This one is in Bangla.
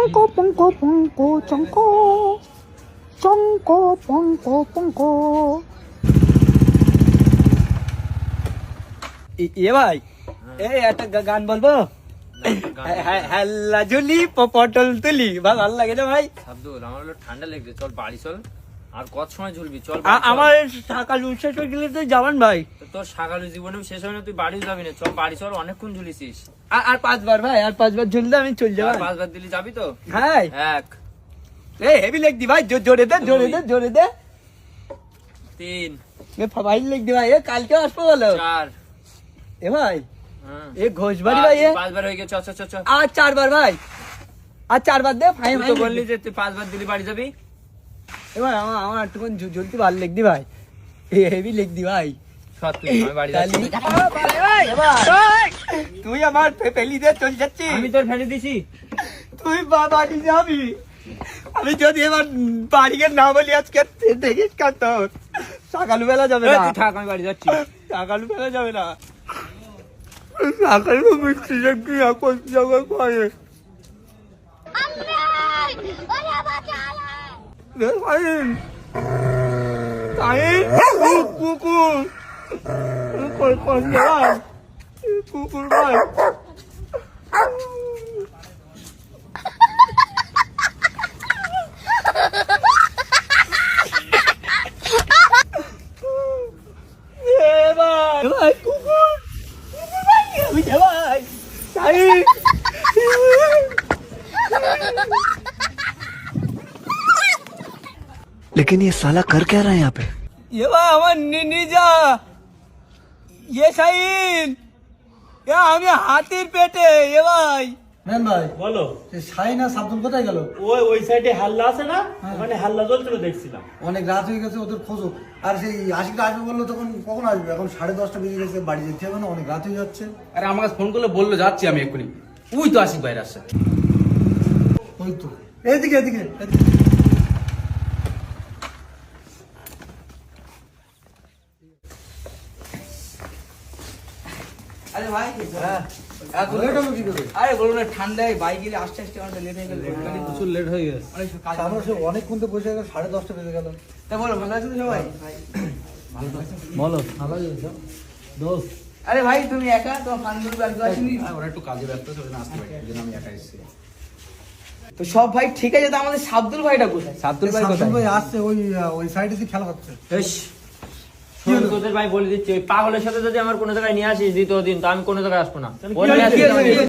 চঙ্কো পঙ্কো পঙ্কো চঙ্কো চঙ্কো পঙ্কো পঙ্কো। এ ভাই, এই একটা গান বলবো? হেল্লা ঝুলি পটল তুলি, ভালো লাগে না ভাই? আব্দুল, আমার হলো ঠান্ডা লেগেছে, চল বাড়ি চল। আর কত সময় ঝুলবি? চল। আমার সকাল শেষ হয়ে গেলে তো যাবেন ভাই। তোর সকালে জীবনে শেষ হয় না, তুই বাড়ি যাবি না। চল বাড়ি চল, অনেকক্ষণ ঝুলিছিস। আর 5 বার ভাই, আর 5 বার ঝুললে আমি চলে যাবো। 5 বার দিলি যাবি তো? হ্যাঁ। এক, এই হেভি লেগ দি ভাই, জোরে দে জোরে দে জোরে দে। 3, ভাই লেগ দি ভাই, কালকে আসবো বলো। 4, এ ভাই, এ ঘোষবাড়ি ভাই, 5 বার হয়ে গেছে। চল। আর 4 বার ভাই, আর 4 বার দে। ফাইন তুই তো বললি যে তুই 5 বার দিলি বাড়ি যাবি। এ ভাই, আমার একটুখান ঝুলতে ভালো লেগ দি ভাই, হেভি লেগ দি ভাই। সত্যি আমি বাড়ি যাচ্ছি। তুই আমার ফেলি দিয়ে চলে যাচ্ছিস। আমি তোর ফেলে দিছি। তুই বাড়ি যাবি, আমি যদি এবার বাড়িকে না বলি আজকে দেখিস কার তোর সকালবেলা যাবে না। থাক, আমি বাড়ি যাচ্ছি। সকালবেলা যাবে না, সকালে মিষ্টি কি এখন যাবে করে কুকুর কুকুর ভাই। ভাই কুকুর ভাই, আমি ভাই लेकिन ये साला कर क्या रहा है यहाँ पे? ये भाई আমার নিজা ये শাহিন, আমি হাতির পেটে। এ ভাই মেন ভাই বলো, শাহিন আর সাবদুল কোথায় গেল? ওই সাইডে হাল্লা আছে না, ওখানে হাল্লা চলছিল দেখছিলাম। অনেক রাত হয়ে গেছে, ওদের খোঁজো। আর সেই আশিকটা আসবে বললো, তখন কখন আসবে? এখন 10:30 বেজে গেছে, বাড়ি যেতে হবে না, অনেক রাত হয়ে যাচ্ছে। আরে আমাকে ফোন করলে বললো যাচ্ছি আমি এক্ষুনি। ওই তো আশিক ভাইয়ের আসছে। ওই তো এদিকে এদিকে এদিকে। আরে ভাই, লেট হলো কি করে? আরে বলুন না, ঠান্ডায় বাইক গেলে আস্তে আস্তে আমার লেট হয়ে গেল। প্রচুর লেট হয়ে গেছে। অনেক কাজ। আমরা সে অনেকক্ষণ তো বসে গেল, 10:30 বেজে গেল। তা বলো, ভালো আছো তো সবাই? বলো। দোস্ত আরে ভাই, তুমি একা? তোমার বান্ধবী বাড়িতে আসেনি? ওরা একটু কাজে ব্যস্ত ছিল না, আসতে পারি, এই জন্য আমি একা এসেছি। তো সব ভাই ঠিক আছে, তো আমাদের সাবদুল ভাইটা কোথায়? সাবদুল ভাই সাবদুল কোথায়? ভাই আসছে, ওই সাইডে দিয়ে খেলা করছে। শোন, তোদের ভাই বলে দিচ্ছি, ওই পাগলের সাথে যদি আমার কোনো জায়গায় নিয়ে আসিস দ্বিতীয় দিন, তো আমি কোনো জায়গায় আসবো না। কি হয়েছে?